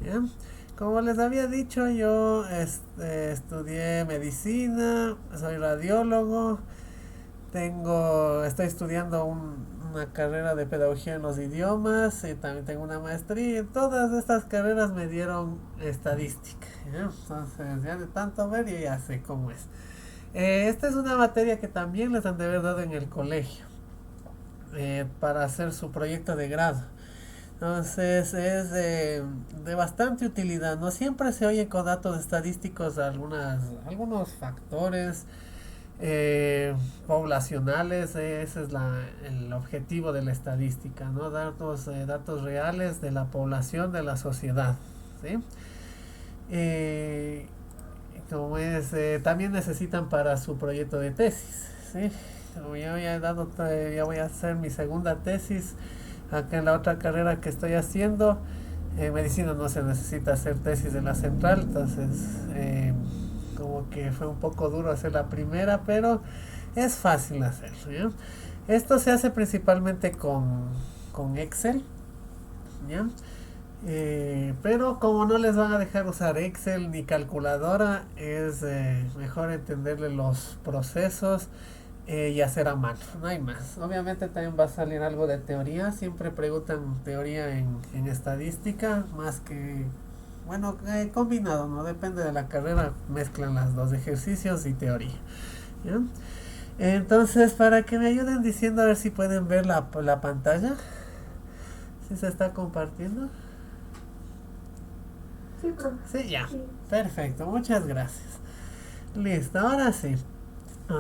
¿Ya? Como les había dicho, yo estudié medicina, soy radiólogo, estoy estudiando una carrera de pedagogía en los idiomas y también tengo una maestría. Y todas estas carreras me dieron estadística. ¿Ya? Entonces, ya de tanto ver, yo ya sé cómo es. Esta es una materia que también les han de haber dado en el colegio para hacer su proyecto de grado. Entonces es de bastante utilidad. No siempre se oye con datos estadísticos algunos factores eh, poblacionales. Ese es el objetivo de la estadística, ¿no? Datos reales de la población de la sociedad. ¿Sí? Eh, También necesitan para su proyecto de tesis. ¿Sí? Como ya voy a hacer mi segunda tesis acá en la otra carrera que estoy haciendo. En medicina no se necesita hacer tesis de la central, entonces como que fue un poco duro hacer la primera, pero es fácil hacerlo. ¿Ya? Esto se hace principalmente con Excel, ¿ya? Pero como no les van a dejar usar Excel ni calculadora, es mejor entenderle los procesos y hacer a mano, no hay más. Obviamente también va a salir algo de teoría, siempre preguntan teoría en estadística, más que, bueno, combinado, ¿no? Depende de la carrera, mezclan las dos, ejercicios y teoría. ¿Ya? Entonces, para que me ayuden diciendo a ver si pueden ver la pantalla, si se está compartiendo. Sí, profe. Sí, ya. Sí. Perfecto, muchas gracias. Listo, ahora sí.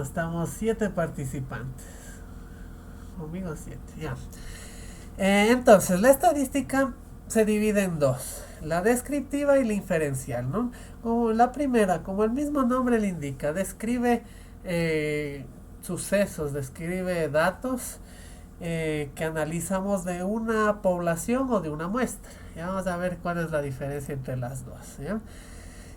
Estamos 7 participantes. Conmigo 7, ya. Entonces, la estadística se divide en dos. La descriptiva y la inferencial, ¿no? Como la primera, como el mismo nombre le indica, describe sucesos, describe datos que analizamos de una población o de una muestra. Ya vamos a ver cuál es la diferencia entre las dos. ¿Ya?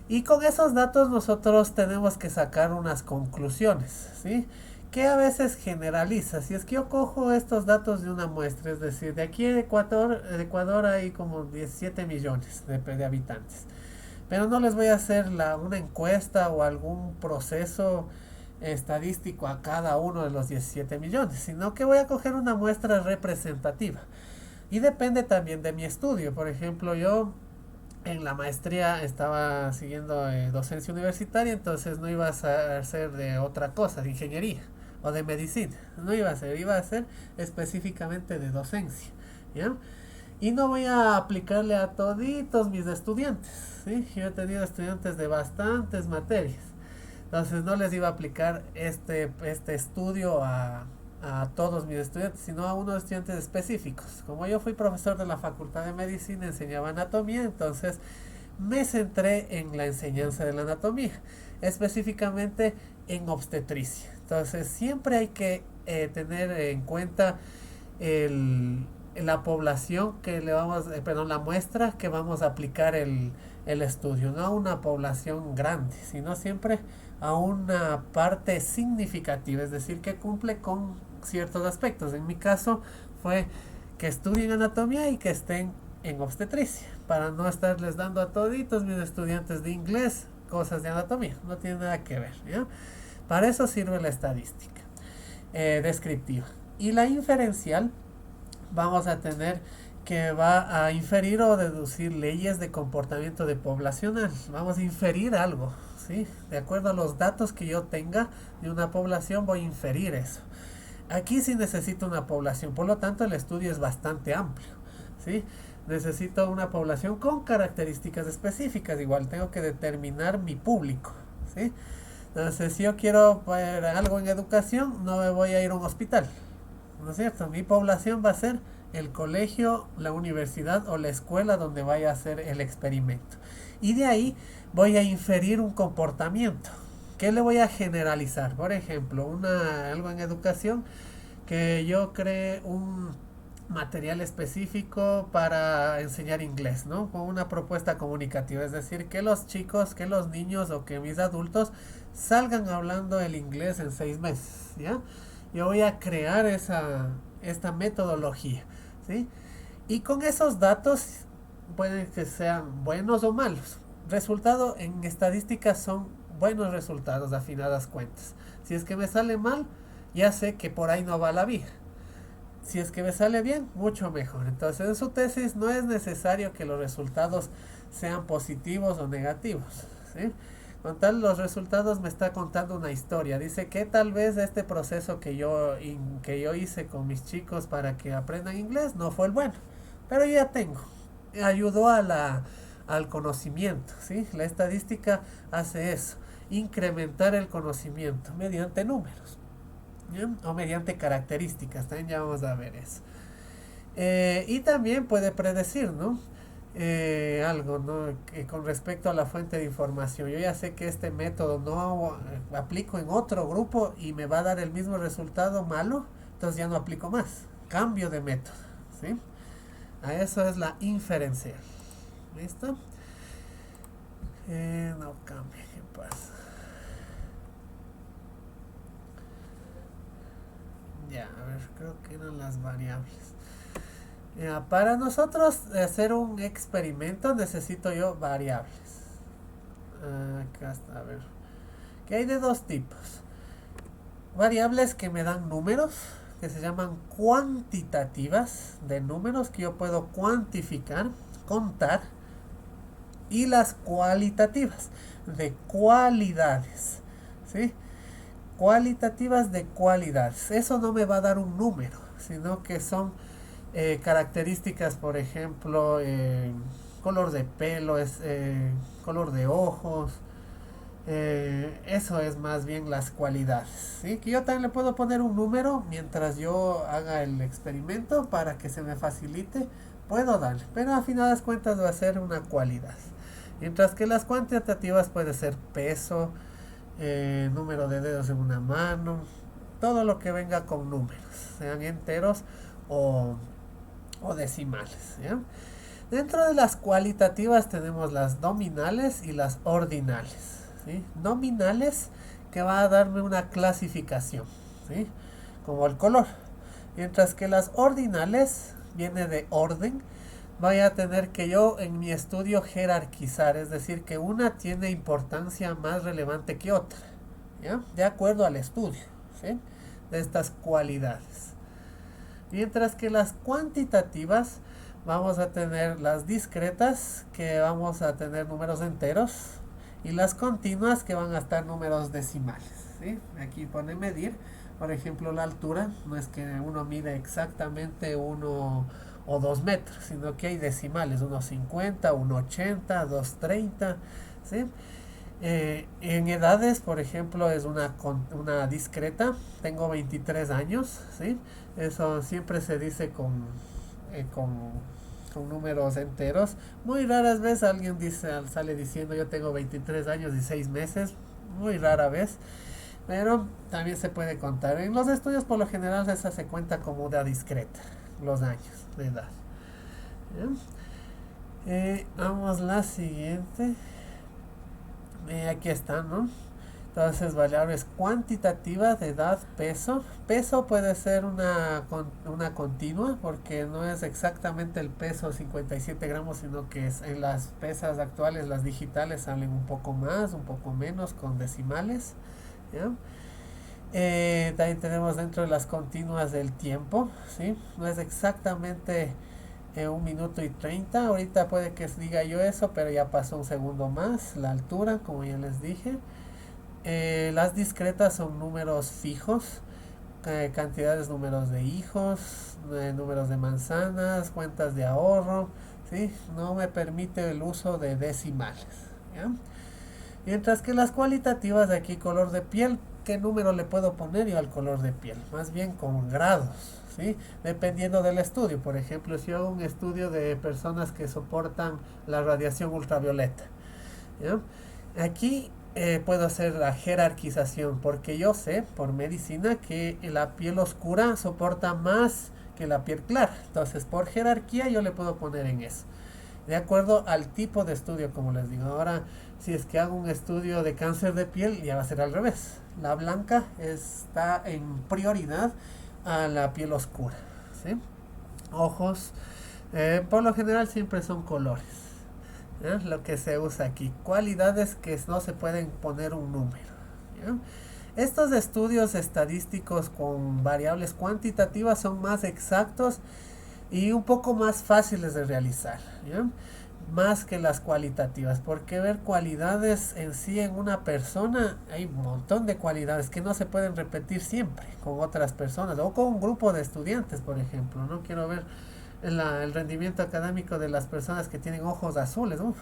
Y con esos datos nosotros tenemos que sacar unas conclusiones, ¿sí? Que a veces generaliza. Si es que yo cojo estos datos de una muestra, es decir, de aquí en Ecuador hay como 17 millones de habitantes. Pero no les voy a hacer una encuesta o algún proceso estadístico a cada uno de los 17 millones, sino que voy a coger una muestra representativa. Y depende también de mi estudio. Por ejemplo, yo en la maestría estaba siguiendo docencia universitaria, entonces no iba a ser de otra cosa, de ingeniería o de medicina. No iba a ser específicamente de docencia. ¿Ya? Y no voy a aplicarle a toditos mis estudiantes. ¿Sí? Yo he tenido estudiantes de bastantes materias. Entonces no les iba a aplicar este estudio a todos mis estudiantes, sino a unos estudiantes específicos. Como yo fui profesor de la Facultad de Medicina, enseñaba anatomía, entonces me centré en la enseñanza de la anatomía, específicamente en obstetricia. Entonces siempre hay que tener en cuenta el, la población que le vamos, perdón, la muestra que vamos a aplicar el estudio, no a una población grande, sino siempre a una parte significativa, es decir, que cumple con ciertos aspectos. En mi caso fue que estudien anatomía y que estén en obstetricia, para no estarles dando a toditos mis estudiantes de inglés cosas de anatomía, no tiene nada que ver, ¿ya? Para eso sirve la estadística descriptiva. Y la inferencial vamos a tener que va a inferir o deducir leyes de comportamiento de poblacional. Vamos a inferir algo, ¿sí? De acuerdo a los datos que yo tenga de una población voy a inferir eso. Aquí sí necesito una población, por lo tanto el estudio es bastante amplio, ¿sí? Necesito una población con características específicas, igual tengo que determinar mi público, ¿sí? Entonces, si yo quiero ver algo en educación, no me voy a ir a un hospital, ¿no es cierto? Mi población va a ser el colegio, la universidad o la escuela donde vaya a hacer el experimento. Y de ahí voy a inferir un comportamiento. ¿Qué le voy a generalizar? Por ejemplo, algo en educación, que yo cree un material específico para enseñar inglés, ¿no? Con una propuesta comunicativa, es decir, que los chicos, que los niños o que mis adultos salgan hablando el inglés en 6 meses, ¿ya? Yo voy a crear esta metodología, ¿sí? Y con esos datos pueden que sean buenos o malos. Resultado en estadísticas son buenos resultados a finadas cuentas. Si es que me sale mal, ya sé que por ahí no va la vía. Si es que me sale bien, mucho mejor. Entonces en su tesis no es necesario que los resultados sean positivos o negativos, ¿sí? Con tal, los resultados me está contando una historia. Dice que tal vez este proceso que yo hice con mis chicos para que aprendan inglés no fue el bueno, pero ya tengo. Ayudó al conocimiento, ¿sí? La estadística hace eso, incrementar el conocimiento mediante números, ¿bien? O mediante características, también ya vamos a ver eso. Y también puede predecir, ¿no? Algo, ¿no? Que con respecto a la fuente de información. Yo ya sé que este método no aplico en otro grupo y me va a dar el mismo resultado malo, entonces ya no aplico más. Cambio de método, ¿sí? A eso es la inferencial. ¿Listo? No cambia, ¿qué pasa? Ya, a ver, creo que eran las variables. Para nosotros hacer un experimento necesito yo variables. Acá está, a ver. Que hay de dos tipos. Variables que me dan números, que se llaman cuantitativas, de números que yo puedo cuantificar, contar. Y las cualitativas, de cualidades. ¿Sí? Cualitativas de cualidades. Eso no me va a dar un número, sino que son características, por ejemplo, color de pelo, color de ojos. Eso es más bien las cualidades, ¿sí? Que yo también le puedo poner un número mientras yo haga el experimento para que se me facilite. Puedo darle, pero a final de cuentas va a ser una cualidad. Mientras que las cuantitativas puede ser peso, número de dedos en una mano, todo lo que venga con números, sean enteros o, o decimales, ¿ya? Dentro de las cualitativas tenemos las nominales y las ordinales, ¿sí? Nominales que va a darme una clasificación, ¿sí? Como el color. Mientras que las ordinales viene de orden, voy a tener que yo en mi estudio jerarquizar, es decir, que una tiene importancia más relevante que otra, ¿ya? De acuerdo al estudio, ¿sí? De estas cualidades. Mientras que las cuantitativas vamos a tener las discretas, que vamos a tener números enteros, y las continuas, que van a estar números decimales, ¿sí? Aquí pone medir, por ejemplo, la altura. No es que uno mide exactamente 1 o 2 metros, sino que hay decimales, 1,50, 1,80, 2,30, ¿sí? En edades, por ejemplo, es una discreta. Tengo 23 años, ¿sí? Eso siempre se dice con números enteros. Muy raras veces alguien sale diciendo yo tengo 23 años y 6 meses. Muy rara vez. Pero también se puede contar. En los estudios por lo general esa se cuenta como una discreta. Los años de edad. Vamos la siguiente. Aquí está, ¿no? Entonces, variables cuantitativas de edad, peso. Peso puede ser una continua, porque no es exactamente el peso 57 gramos, sino que en las pesas actuales, las digitales, salen un poco más, un poco menos, con decimales, ¿ya? También tenemos dentro de las continuas del tiempo, ¿sí? No es exactamente 1 minuto y 30. Ahorita puede que diga yo eso, pero ya pasó un segundo más. La altura, como ya les dije. Las discretas son números fijos, cantidades, números de hijos, números de manzanas, cuentas de ahorro, ¿sí? No me permite el uso de decimales, ¿ya? Mientras que las cualitativas, de aquí, color de piel, ¿qué número le puedo poner yo al color de piel? Más bien con grados, ¿sí? Dependiendo del estudio. Por ejemplo, si yo hago un estudio de personas que soportan la radiación ultravioleta, ¿ya? Aquí puedo hacer la jerarquización, porque yo sé por medicina que la piel oscura soporta más que la piel clara. Entonces, por jerarquía yo le puedo poner en eso, de acuerdo al tipo de estudio, como les digo. Ahora, si es que hago un estudio de cáncer de piel, ya va a ser al revés. La blanca está en prioridad a la piel oscura, ¿sí? Ojos, Por lo general siempre son colores, ¿ya? Lo que se usa aquí, cualidades que no se pueden poner un número, ¿ya? Estos estudios estadísticos con variables cuantitativas son más exactos y un poco más fáciles de realizar, ¿ya? Más que las cualitativas, porque ver cualidades en sí en una persona, hay un montón de cualidades que no se pueden repetir siempre con otras personas o con un grupo de estudiantes, por ejemplo. No quiero ver el rendimiento académico de las personas que tienen ojos azules. Uf,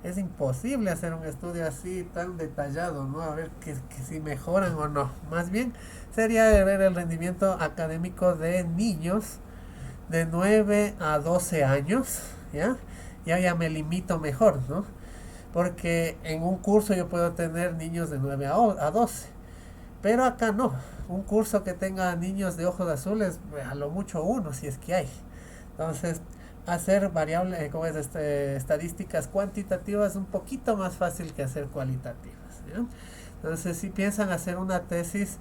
es imposible hacer un estudio así tan detallado, ¿no? A ver que si mejoran o no. Más bien sería ver el rendimiento académico de niños de 9 a 12 años, ¿ya? Ya me limito mejor, ¿no? Porque en un curso yo puedo tener niños de 9 a 12, pero acá no. Un curso que tenga niños de ojos azules, a lo mucho uno, si es que hay. Entonces, hacer variables, como es estadísticas cuantitativas es un poquito más fácil que hacer cualitativas, ¿ya? Entonces, si piensan hacer una tesis,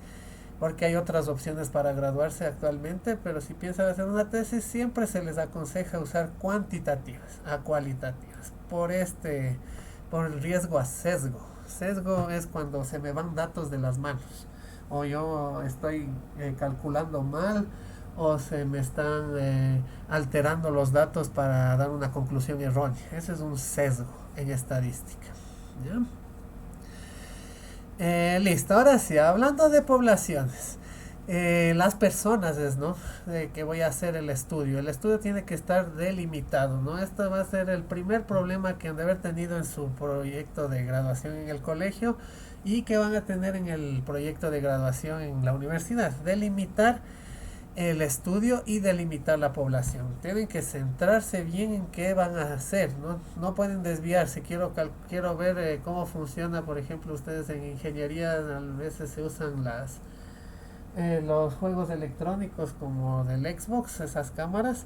porque hay otras opciones para graduarse actualmente, pero si piensan hacer una tesis, siempre se les aconseja usar cuantitativas a cualitativas, por el riesgo a sesgo. Sesgo es cuando se me van datos de las manos, o yo estoy calculando mal, o se me están alterando los datos para dar una conclusión errónea. Ese es un sesgo en estadística, ¿ya? Listo, ahora sí, hablando de poblaciones, las personas es, ¿no? De que voy a hacer el estudio. El estudio tiene que estar delimitado, ¿no? Esto va a ser el primer problema que han de haber tenido en su proyecto de graduación en el colegio y que van a tener en el proyecto de graduación en la universidad. Delimitar el estudio y delimitar la población. Tienen que centrarse bien en qué van a hacer, no, no pueden desviarse. Quiero ver cómo funciona, por ejemplo, ustedes en ingeniería a veces se usan los juegos electrónicos como del Xbox, esas cámaras,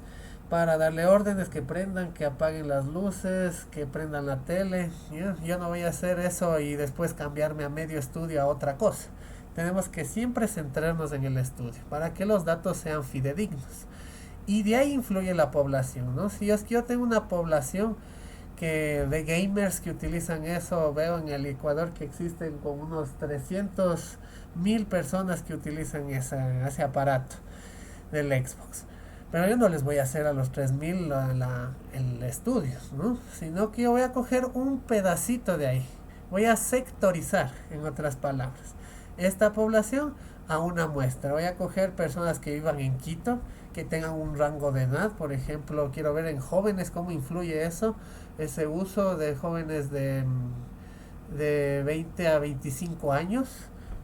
para darle órdenes que prendan, que apaguen las luces, que prendan la tele. ¿Ya? Yo no voy a hacer eso y después cambiarme a medio estudio a otra cosa. Tenemos que siempre centrarnos en el estudio para que los datos sean fidedignos. Y de ahí influye la población, ¿no? Si es que yo tengo una población de gamers que utilizan eso, veo en el Ecuador que existen como unos 300.000 personas que utilizan ese aparato del Xbox. Pero yo no les voy a hacer a los 3.000 el estudio, ¿no? Sino que yo voy a coger un pedacito de ahí. Voy a sectorizar, en otras palabras, esta población a una muestra. Voy a coger personas que vivan en Quito, que tengan un rango de edad. Por ejemplo, quiero ver en jóvenes cómo influye eso, ese uso de jóvenes de 20 a 25 años,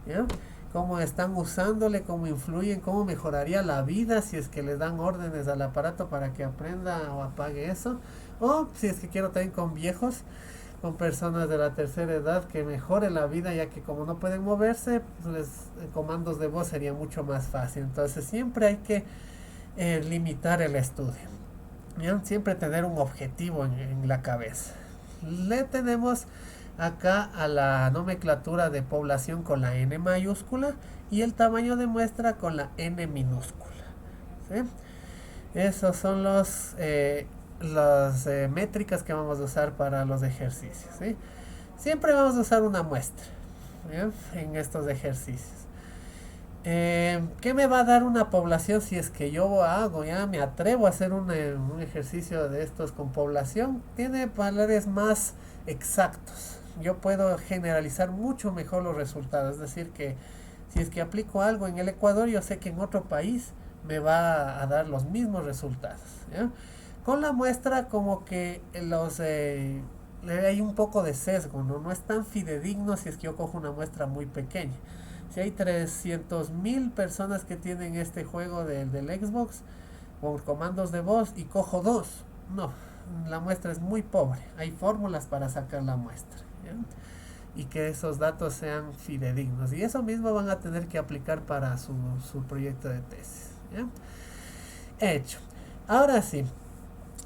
¿ya? Cómo están usándole, cómo influyen, cómo mejoraría la vida si es que les dan órdenes al aparato para que aprenda o apague eso. O si es que quiero también con viejos, con personas de la tercera edad, que mejore la vida, ya que como no pueden moverse, pues comandos de voz sería mucho más fácil. Entonces siempre hay que limitar el estudio, ¿ya? Siempre tener un objetivo en la cabeza. Le tenemos acá a la nomenclatura de población con la N mayúscula y el tamaño de muestra con la N minúscula, ¿sí? Esos son las métricas que vamos a usar para los ejercicios, ¿sí? Siempre vamos a usar una muestra, ¿bien? En estos ejercicios. ¿Qué me va a dar una población si es que yo me atrevo a hacer un ejercicio de estos con población? Tiene valores más exactos. Yo puedo generalizar mucho mejor los resultados. Es decir, que si es que aplico algo en el Ecuador, yo sé que en otro país me va a dar los mismos resultados, ¿ya? Con la muestra como que hay un poco de sesgo, ¿no? No es tan fidedigno si es que yo cojo una muestra muy pequeña. Si hay 300.000 personas que tienen este juego del Xbox por comandos de voz y cojo dos, no, la muestra es muy pobre. Hay fórmulas para sacar la muestra, ¿ya? Y que esos datos sean fidedignos. Y eso mismo van a tener que aplicar para su proyecto de tesis, ¿ya? Hecho. Ahora sí,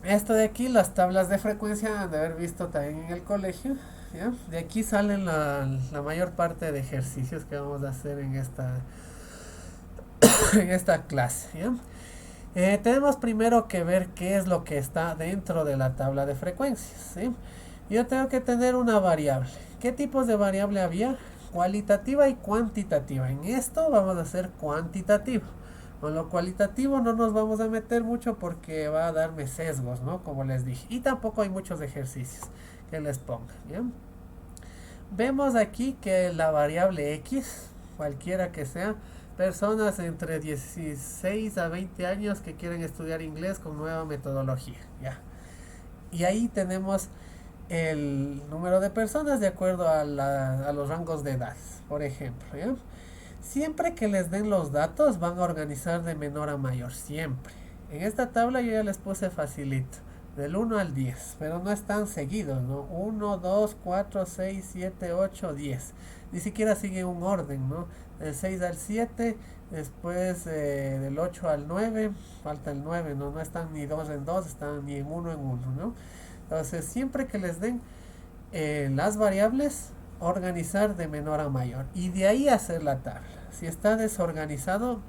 esto de aquí, las tablas de frecuencia han de haber visto también en el colegio, ¿ya? De aquí salen la mayor parte de ejercicios que vamos a hacer en esta clase, ¿ya? Tenemos primero que ver qué es lo que está dentro de la tabla de frecuencias, ¿sí? Yo tengo que tener una variable. ¿Qué tipos de variable había? Cualitativa y cuantitativa. En esto vamos a hacer cuantitativo. Con lo cualitativo no nos vamos a meter mucho porque va a darme sesgos, ¿no? Como les dije. Y tampoco hay muchos ejercicios que les pongan, ¿bien? Vemos aquí que la variable X, cualquiera que sea, personas entre 16 a 20 años que quieren estudiar inglés con nueva metodología, ¿ya? Y ahí tenemos el número de personas de acuerdo a los rangos de edad, por ejemplo, ¿ya? Siempre que les den los datos van a organizar de menor a mayor, siempre. En esta tabla yo ya les puse facilito, del 1 al 10, pero no están seguidos, ¿no? 1, 2, 4, 6, 7, 8, 10. Ni siquiera sigue un orden, ¿no? Del 6 al 7, después del 8 al 9, falta el 9, ¿no? No están ni 2 en 2, están ni en 1 en 1, ¿no? Entonces, siempre que les den las variables, organizar de menor a mayor y de ahí hacer la tabla. Si está desorganizado,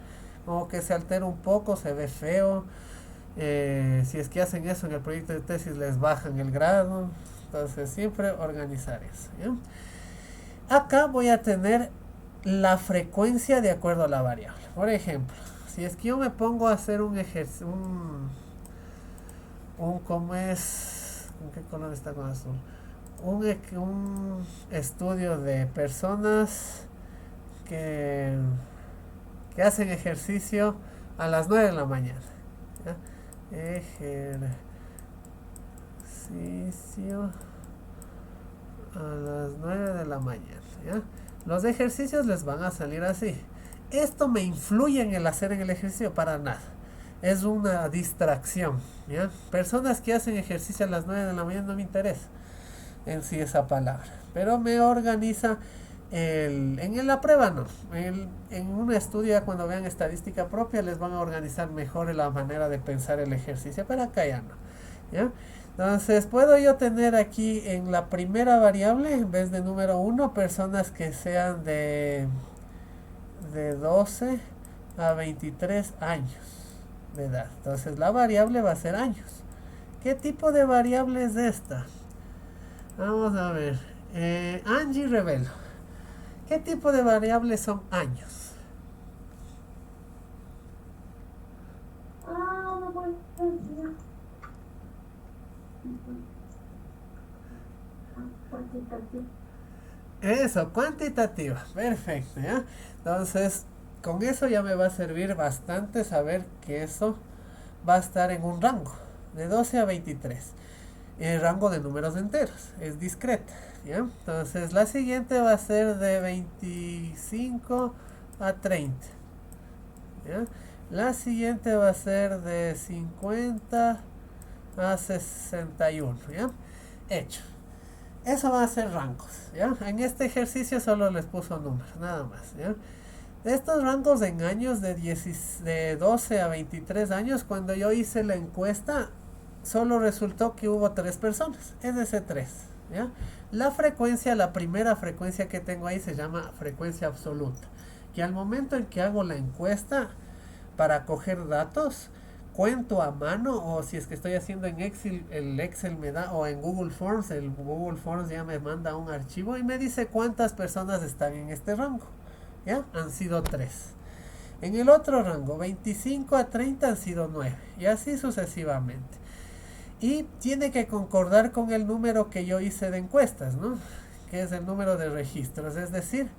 como que se altera un poco, se ve feo. Si es que hacen eso en el proyecto de tesis, les bajan el grado. Entonces, siempre organizar eso, ¿ya? Acá voy a tener la frecuencia de acuerdo a la variable. Por ejemplo, si es que yo me pongo a hacer un ejercicio, ¿cómo es? ¿Con qué color está con azul? Un estudio de personas que, que hacen ejercicio a las 9 de la mañana, ¿ya? Ejercicio a las 9 de la mañana, ¿ya? Los ejercicios les van a salir así. Esto me influye en el hacer en el ejercicio para nada. Es una distracción, ¿ya? Personas que hacen ejercicio a las 9 de la mañana no me interesa en sí esa palabra, pero me organiza en la prueba no, en un estudio ya cuando vean estadística propia les van a organizar mejor la manera de pensar el ejercicio, pero acá ya no, ¿ya? Entonces puedo yo tener aquí en la primera variable, en vez de número 1, personas que sean de 12 a 23 años de edad. Entonces la variable va a ser años. ¿Qué tipo de variable es esta? Vamos a ver. Angie Revelo. ¿Qué tipo de variables son años? Eso, cuantitativa. Perfecto, ¿ya? Entonces, con eso ya me va a servir bastante saber que eso va a estar en un rango de 12 a 23. El rango de números enteros es discreta, ¿ya? Entonces la siguiente va a ser de 25 a 30, ¿ya? La siguiente va a ser de 50 a 61, ¿ya? Hecho. Eso va a ser rangos, ¿ya? En este ejercicio solo les puso números, nada más, ¿ya? De estos rangos en años de 12 a 23 años, cuando yo hice la encuesta, solo resultó que hubo 3 personas, es ese 3, ¿ya? La frecuencia, la primera frecuencia que tengo ahí se llama frecuencia absoluta, que al momento en que hago la encuesta para coger datos, cuento a mano, o si es que estoy haciendo en Excel, el Excel me da, o en Google Forms, el Google Forms ya me manda un archivo y me dice cuántas personas están en este rango, ¿ya? Han sido 3. En el otro rango, 25 a 30 han sido 9, y así sucesivamente. Y tiene que concordar con el número que yo hice de encuestas, ¿no? Que es el número de registros, es decir,